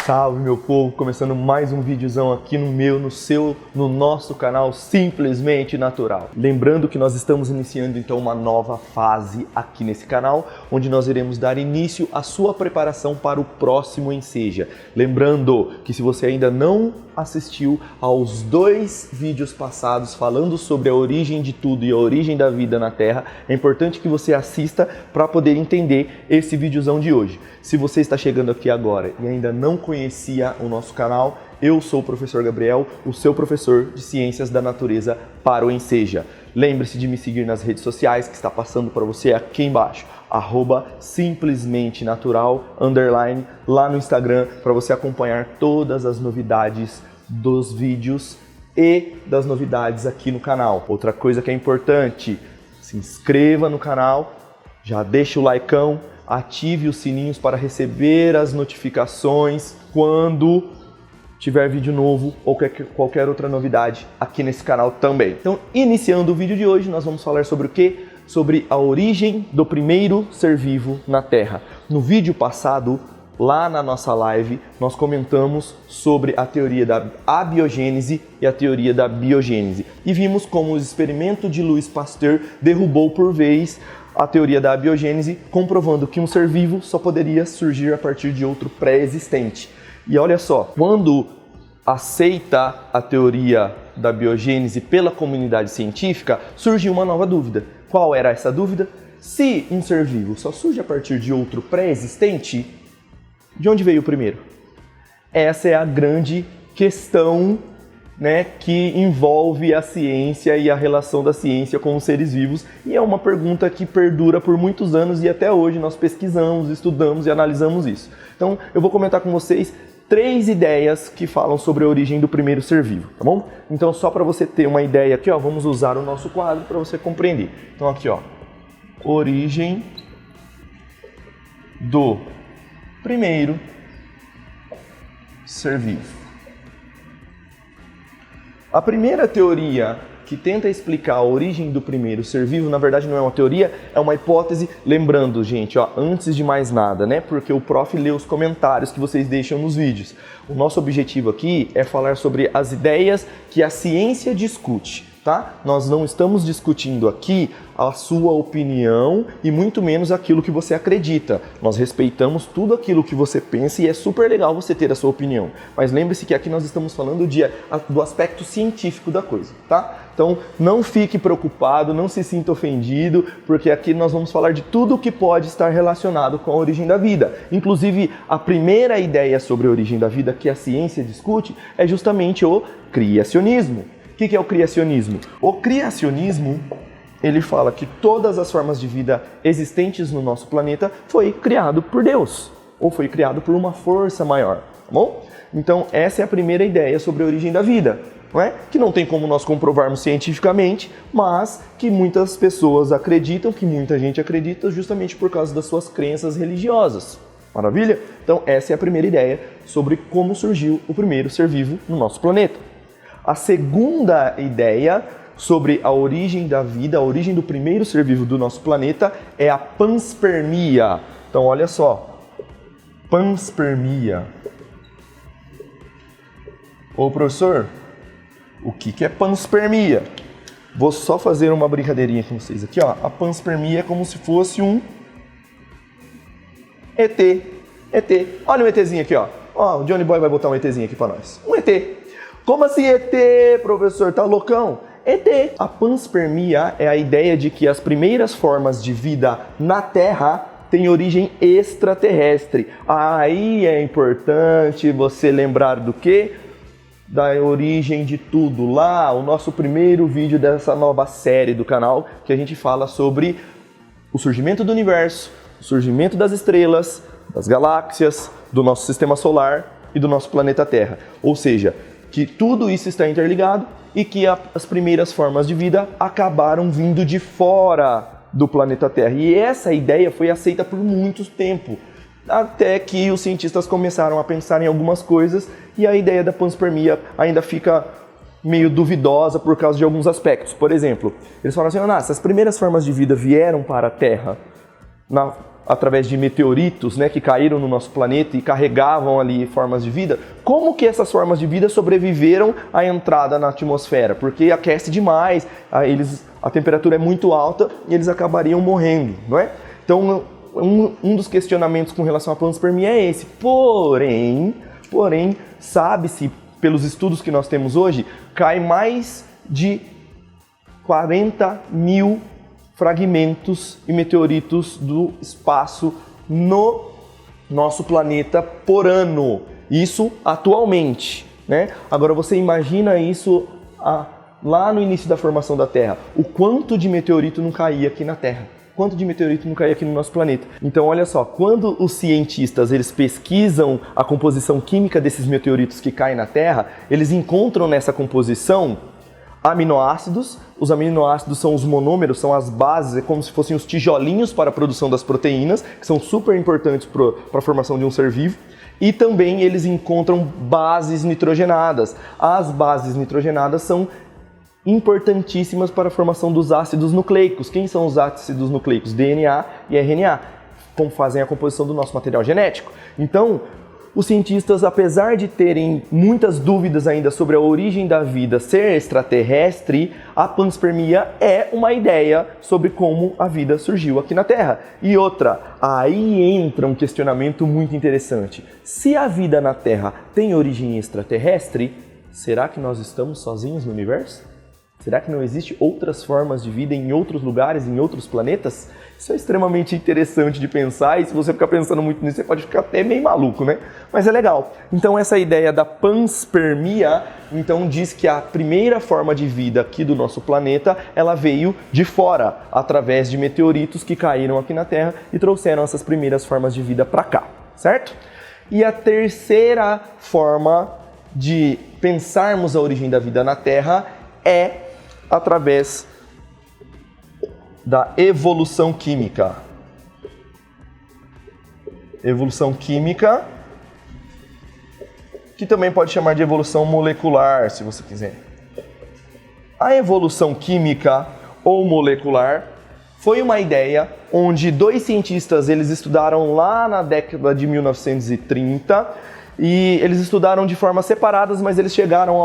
Salve meu povo, começando mais um videozão aqui no nosso canal Simplesmente Natural. Lembrando que nós estamos iniciando então uma nova fase aqui nesse canal, onde nós iremos dar início à sua preparação para o próximo Enseja. Lembrando que se você ainda não assistiu aos 2 vídeos passados falando sobre a origem de tudo e a origem da vida na Terra, é importante que você assista para poder entender esse videozão de hoje. Se você está chegando aqui agora e ainda não conhecia o nosso canal, eu sou o professor Gabriel, o seu professor de Ciências da Natureza para o Enseja. Lembre-se de me seguir nas redes sociais que está passando para você aqui embaixo, @simplesmentenatural_, lá no Instagram, para você acompanhar todas as novidades dos vídeos e das novidades aqui no canal. Outra coisa que é importante, se inscreva no canal, já deixa o likeão, ative os sininhos para receber as notificações quando tiver vídeo novo ou qualquer outra novidade aqui nesse canal também. Então, iniciando o vídeo de hoje, nós vamos falar sobre o quê? Sobre a origem do primeiro ser vivo na Terra. No vídeo passado, lá na nossa live, nós comentamos sobre a teoria da abiogênese e a teoria da biogênese. E vimos como o experimento de Louis Pasteur derrubou por vez a teoria da abiogênese, comprovando que um ser vivo só poderia surgir a partir de outro pré-existente. E olha só, quando aceita a teoria da biogênese pela comunidade científica, surgiu uma nova dúvida. Qual era essa dúvida? Se um ser vivo só surge a partir de outro pré-existente, de onde veio o primeiro? Essa é a grande questão, que envolve a ciência e a relação da ciência com os seres vivos, e é uma pergunta que perdura por muitos anos e até hoje nós pesquisamos, estudamos e analisamos isso. Então eu vou comentar com vocês 3 ideias que falam sobre a origem do primeiro ser vivo, tá bom? Então só para você ter uma ideia aqui, vamos usar o nosso quadro para você compreender. Então aqui, origem do primeiro ser vivo. A primeira teoria que tenta explicar a origem do primeiro ser vivo, na verdade não é uma teoria, é uma hipótese. Lembrando, gente, antes de mais nada, porque o prof lê os comentários que vocês deixam nos vídeos. O nosso objetivo aqui é falar sobre as ideias que a ciência discute, tá? Nós não estamos discutindo aqui a sua opinião e muito menos aquilo que você acredita. Nós respeitamos tudo aquilo que você pensa e é super legal você ter a sua opinião. Mas lembre-se que aqui nós estamos falando do aspecto científico da coisa, tá? Então não fique preocupado, não se sinta ofendido, porque aqui nós vamos falar de tudo que pode estar relacionado com a origem da vida. Inclusive, a primeira ideia sobre a origem da vida que a ciência discute é justamente o criacionismo. O que é o criacionismo? O criacionismo, ele fala que todas as formas de vida existentes no nosso planeta foi criado por Deus, ou foi criado por uma força maior, tá bom? Então essa é a primeira ideia sobre a origem da vida, que não tem como nós comprovarmos cientificamente, mas que muitas pessoas acreditam, que muita gente acredita justamente por causa das suas crenças religiosas. Maravilha? Então essa é a primeira ideia sobre como surgiu o primeiro ser vivo no nosso planeta. A segunda ideia sobre a origem da vida, a origem do primeiro ser vivo do nosso planeta, é a panspermia. Então, olha só, panspermia. Ô, professor, o que é panspermia? Vou só fazer uma brincadeirinha com vocês aqui, A panspermia é como se fosse um ET. Olha um ETzinho aqui, o Johnny Boy vai botar um ETzinho aqui para nós. Um ET. Como assim ET, professor? Tá loucão? ET. A panspermia é a ideia de que as primeiras formas de vida na Terra têm origem extraterrestre. Aí é importante você lembrar do quê? Da origem de tudo. Lá, o nosso primeiro vídeo dessa nova série do canal, que a gente fala sobre o surgimento do universo, o surgimento das estrelas, das galáxias, do nosso sistema solar e do nosso planeta Terra. Ou seja, que tudo isso está interligado e que as primeiras formas de vida acabaram vindo de fora do planeta Terra. E essa ideia foi aceita por muito tempo, até que os cientistas começaram a pensar em algumas coisas e a ideia da panspermia ainda fica meio duvidosa por causa de alguns aspectos. Por exemplo, eles falaram assim, se as primeiras formas de vida vieram para a Terra através de meteoritos, né, que caíram no nosso planeta e carregavam ali formas de vida, como que essas formas de vida sobreviveram à entrada na atmosfera? Porque aquece demais, a temperatura é muito alta e eles acabariam morrendo, não é? Então, um dos questionamentos com relação à panspermia é esse. Porém, sabe-se, pelos estudos que nós temos hoje, cai mais de 40 mil fragmentos e meteoritos do espaço no nosso planeta por ano. Isso atualmente, né? Agora você imagina isso lá no início da formação da Terra. O quanto de meteorito não caía aqui na Terra. Quanto de meteorito não caía aqui no nosso planeta. Então olha só, quando os cientistas eles pesquisam a composição química desses meteoritos que caem na Terra, eles encontram nessa composição aminoácidos. Os aminoácidos são os monômeros, são as bases, é como se fossem os tijolinhos para a produção das proteínas, que são super importantes para a formação de um ser vivo. E também eles encontram bases nitrogenadas. As bases nitrogenadas são importantíssimas para a formação dos ácidos nucleicos. Quem são os ácidos nucleicos? DNA e RNA, como fazem a composição do nosso material genético. Então, os cientistas, apesar de terem muitas dúvidas ainda sobre a origem da vida ser extraterrestre, a panspermia é uma ideia sobre como a vida surgiu aqui na Terra. E outra, aí entra um questionamento muito interessante. Se a vida na Terra tem origem extraterrestre, será que nós estamos sozinhos no universo? Será que não existem outras formas de vida em outros lugares, em outros planetas? Isso é extremamente interessante de pensar, e se você ficar pensando muito nisso, você pode ficar até meio maluco, né? Mas é legal. Então essa ideia da panspermia, então diz que a primeira forma de vida aqui do nosso planeta, ela veio de fora, através de meteoritos que caíram aqui na Terra e trouxeram essas primeiras formas de vida para cá, certo? E a terceira forma de pensarmos a origem da vida na Terra é através da evolução química. Evolução química, que também pode chamar de evolução molecular, se você quiser. A evolução química ou molecular foi uma ideia onde dois cientistas eles estudaram lá na década de 1930 e eles estudaram de formas separadas, mas eles chegaram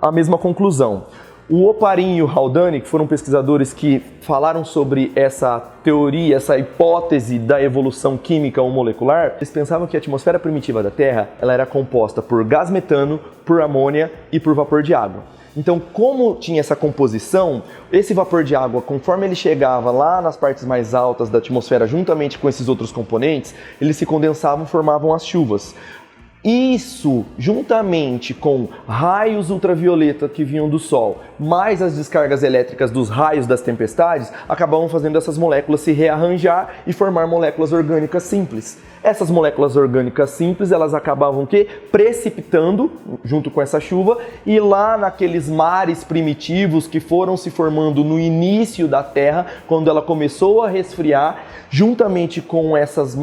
à mesma conclusão. O Oparin e o Haldane, que foram pesquisadores que falaram sobre essa teoria, essa hipótese da evolução química ou molecular, eles pensavam que a atmosfera primitiva da Terra ela era composta por gás metano, por amônia e por vapor de água. Então, como tinha essa composição, esse vapor de água, conforme ele chegava lá nas partes mais altas da atmosfera, juntamente com esses outros componentes, eles se condensavam e formavam as chuvas. Isso, juntamente com raios ultravioleta que vinham do Sol, mais as descargas elétricas dos raios das tempestades, acabavam fazendo essas moléculas se rearranjar e formar moléculas orgânicas simples. Essas moléculas orgânicas simples, elas acabavam precipitando junto com essa chuva e lá naqueles mares primitivos que foram se formando no início da Terra, quando ela começou a resfriar, juntamente com essas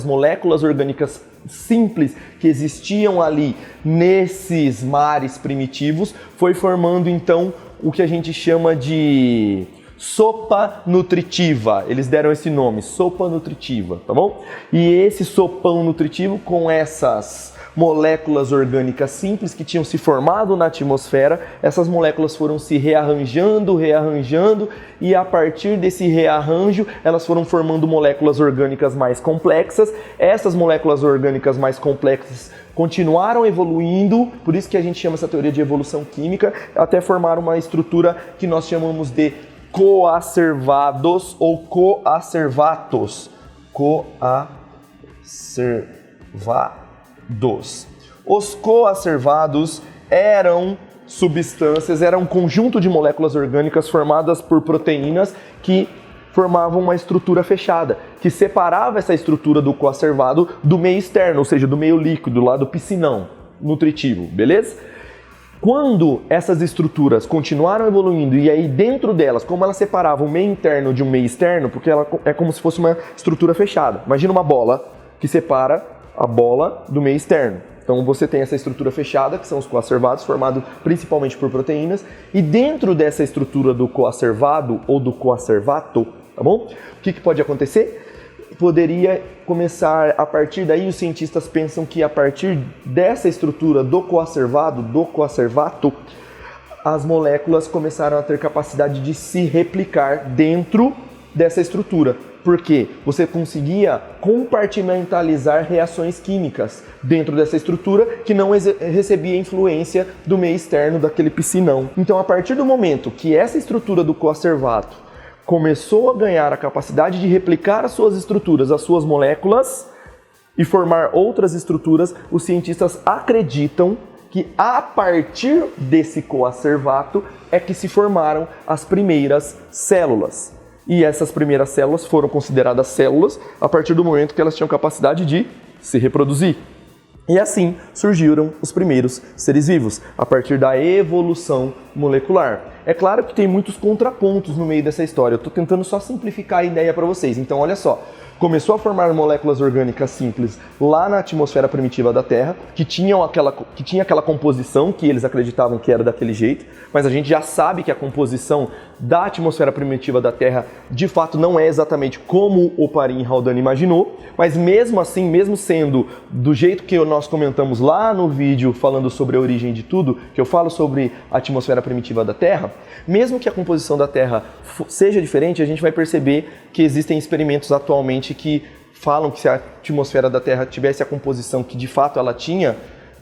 moléculas orgânicas simples que existiam ali nesses mares primitivos, foi formando então o que a gente chama de sopa nutritiva. Eles deram esse nome, sopa nutritiva, tá bom? E esse sopão nutritivo com essas moléculas orgânicas simples que tinham se formado na atmosfera, essas moléculas foram se rearranjando e a partir desse rearranjo elas foram formando moléculas orgânicas mais complexas. Essas moléculas orgânicas mais complexas continuaram evoluindo, por isso que a gente chama essa teoria de evolução química, até formar uma estrutura que nós chamamos de coacervados ou coacervatos. Os coacervados eram substâncias, eram um conjunto de moléculas orgânicas formadas por proteínas que formavam uma estrutura fechada, que separava essa estrutura do coacervado do meio externo, ou seja, do meio líquido, lá do piscinão nutritivo, beleza? Quando essas estruturas continuaram evoluindo e aí dentro delas, como elas separavam o meio interno de um meio externo, porque ela é como se fosse uma estrutura fechada. Imagina uma bola que separa a bola do meio externo. Então você tem essa estrutura fechada, que são os coacervados, formados principalmente por proteínas, e dentro dessa estrutura do coacervado ou do coacervato, tá bom? O que pode acontecer? Poderia começar, a partir daí os cientistas pensam que a partir dessa estrutura do coacervato, as moléculas começaram a ter capacidade de se replicar dentro dessa estrutura. Porque você conseguia compartimentalizar reações químicas dentro dessa estrutura que não recebia influência do meio externo daquele piscinão. Então, a partir do momento que essa estrutura do coacervato começou a ganhar a capacidade de replicar as suas estruturas, as suas moléculas e formar outras estruturas, os cientistas acreditam que a partir desse coacervato é que se formaram as primeiras células. E essas primeiras células foram consideradas células a partir do momento que elas tinham capacidade de se reproduzir. E assim surgiram os primeiros seres vivos, a partir da evolução molecular. É claro que tem muitos contrapontos no meio dessa história, eu estou tentando só simplificar a ideia para vocês. Então olha só, começou a formar moléculas orgânicas simples lá na atmosfera primitiva da Terra, que tinha aquela composição que eles acreditavam que era daquele jeito, mas a gente já sabe que a composição da atmosfera primitiva da Terra de fato não é exatamente como o Oparin Haldane imaginou, mas mesmo assim, mesmo sendo do jeito que nós comentamos lá no vídeo falando sobre a origem de tudo, que eu falo sobre a atmosfera primitiva da Terra, mesmo que a composição da Terra seja diferente, a gente vai perceber que existem experimentos atualmente que falam que se a atmosfera da Terra tivesse a composição que de fato ela tinha,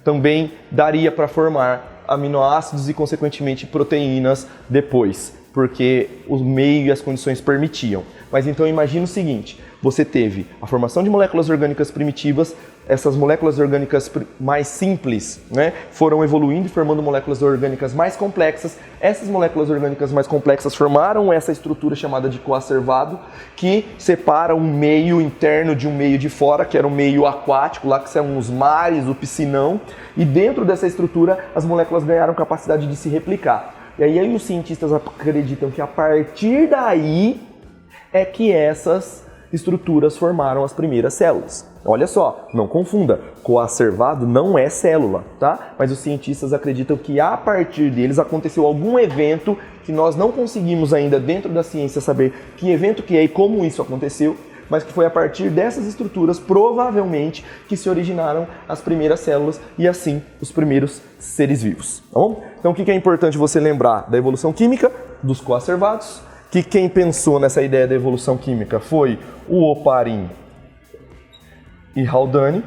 também daria para formar aminoácidos e consequentemente proteínas depois, porque o meio e as condições permitiam. Mas então imagina o seguinte, você teve a formação de moléculas orgânicas primitivas, essas moléculas orgânicas mais simples, né, foram evoluindo e formando moléculas orgânicas mais complexas. Essas moléculas orgânicas mais complexas formaram essa estrutura chamada de coacervado, que separa um meio interno de um meio de fora, que era um meio aquático, lá que são os mares, o piscinão, e dentro dessa estrutura as moléculas ganharam capacidade de se replicar. E aí os cientistas acreditam que a partir daí é que essas estruturas formaram as primeiras células. Olha só, não confunda, coacervado não é célula, tá? Mas os cientistas acreditam que a partir deles aconteceu algum evento que nós não conseguimos ainda dentro da ciência saber que evento que é e como isso aconteceu, mas que foi a partir dessas estruturas, provavelmente, que se originaram as primeiras células e assim os primeiros seres vivos, tá bom? Então o que é importante você lembrar da evolução química, dos coacervados, que quem pensou nessa ideia da evolução química foi o Oparin e Haldane.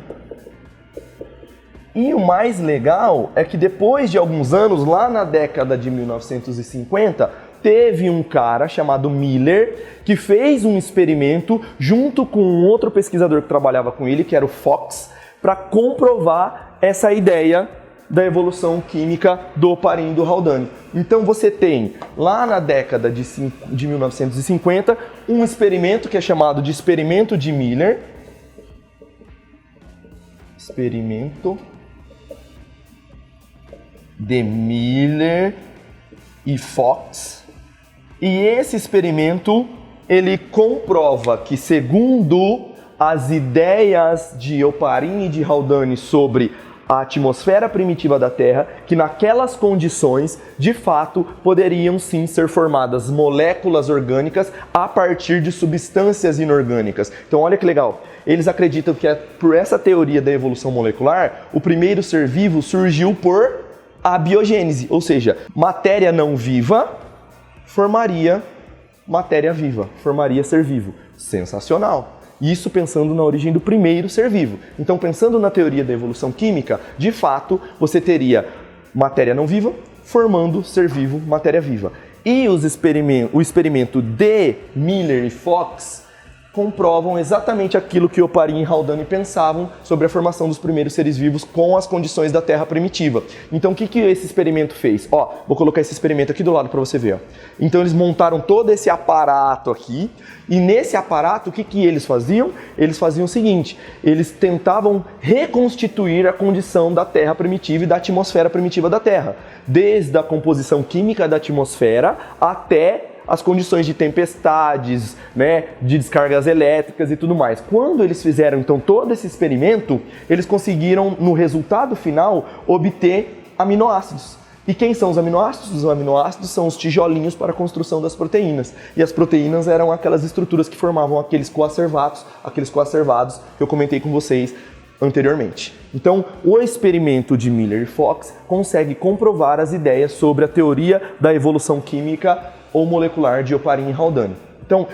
E o mais legal é que depois de alguns anos, lá na década de 1950, teve um cara chamado Miller que fez um experimento junto com um outro pesquisador que trabalhava com ele, que era o Fox, para comprovar essa ideia da evolução química do Oparin e do Haldane. Então você tem, lá na década de 1950, um experimento que é chamado de experimento de Miller. Experimento de Miller e Fox. E esse experimento, ele comprova que, segundo as ideias de Oparin e de Haldane sobre a atmosfera primitiva da Terra, que naquelas condições, de fato, poderiam sim ser formadas moléculas orgânicas a partir de substâncias inorgânicas. Então olha que legal, eles acreditam que por essa teoria da evolução molecular, o primeiro ser vivo surgiu por abiogênese, ou seja, matéria não viva formaria matéria viva, formaria ser vivo. Sensacional! Isso pensando na origem do primeiro ser vivo. Então, pensando na teoria da evolução química, de fato, você teria matéria não viva formando ser vivo, matéria viva. E o experimento de Miller e Fox comprovam exatamente aquilo que Oparin e Haldane pensavam sobre a formação dos primeiros seres vivos com as condições da Terra primitiva. Então, o que esse experimento fez? Vou colocar esse experimento aqui do lado para você ver. Então, eles montaram todo esse aparato aqui, e nesse aparato, o que eles faziam? Eles faziam o seguinte, eles tentavam reconstituir a condição da Terra primitiva e da atmosfera primitiva da Terra, desde a composição química da atmosfera até as condições de tempestades, né, de descargas elétricas e tudo mais. Quando eles fizeram então todo esse experimento, eles conseguiram no resultado final obter aminoácidos. E quem são os aminoácidos? Os aminoácidos são os tijolinhos para a construção das proteínas. E as proteínas eram aquelas estruturas que formavam aqueles coacervados que eu comentei com vocês anteriormente. Então, o experimento de Miller e Fox consegue comprovar as ideias sobre a teoria da evolução química ou molecular de Oparin e Haldane. Então,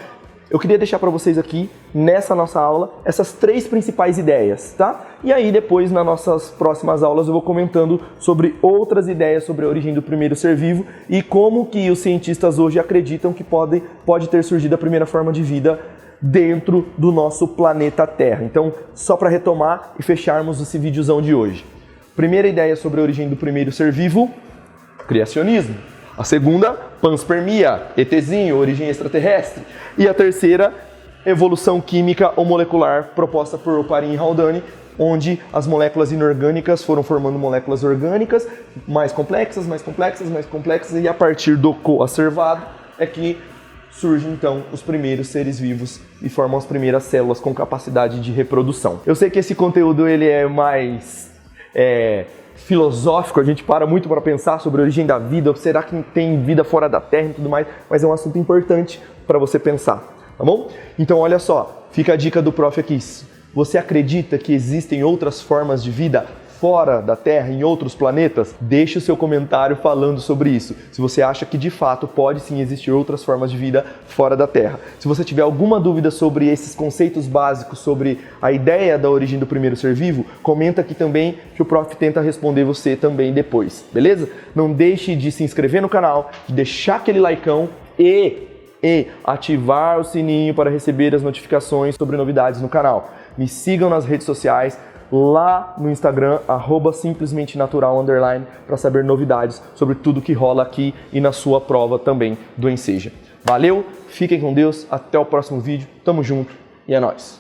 eu queria deixar para vocês aqui, nessa nossa aula, essas 3 principais ideias, tá? E aí depois, nas nossas próximas aulas, eu vou comentando sobre outras ideias sobre a origem do primeiro ser vivo e como que os cientistas hoje acreditam que pode ter surgido a primeira forma de vida dentro do nosso planeta Terra. Então, só para retomar e fecharmos esse videozão de hoje. Primeira ideia sobre a origem do primeiro ser vivo, criacionismo. A segunda, panspermia, ETzinho, origem extraterrestre. E a terceira, evolução química ou molecular proposta por Oparin e Haldane, onde as moléculas inorgânicas foram formando moléculas orgânicas mais complexas, e a partir do coacervado é que surgem então os primeiros seres vivos e formam as primeiras células com capacidade de reprodução. Eu sei que esse conteúdo ele é mais filosófico, a gente para muito para pensar sobre a origem da vida, será que tem vida fora da Terra e tudo mais, mas é um assunto importante para você pensar, tá bom? Então olha só, fica a dica do prof aqui. Você acredita que existem outras formas de vida fora da Terra, em outros planetas? Deixe o seu comentário falando sobre isso. Se você acha que de fato pode sim existir outras formas de vida fora da Terra. Se você tiver alguma dúvida sobre esses conceitos básicos, sobre a ideia da origem do primeiro ser vivo, comenta aqui também que o prof tenta responder você também depois, beleza? Não deixe de se inscrever no canal, de deixar aquele likeão e ativar o sininho para receber as notificações sobre novidades no canal. Me sigam nas redes sociais, lá no Instagram, @simplesmentenatural_, para saber novidades sobre tudo que rola aqui e na sua prova também do Enseja. Valeu, fiquem com Deus, até o próximo vídeo, tamo junto e é nóis!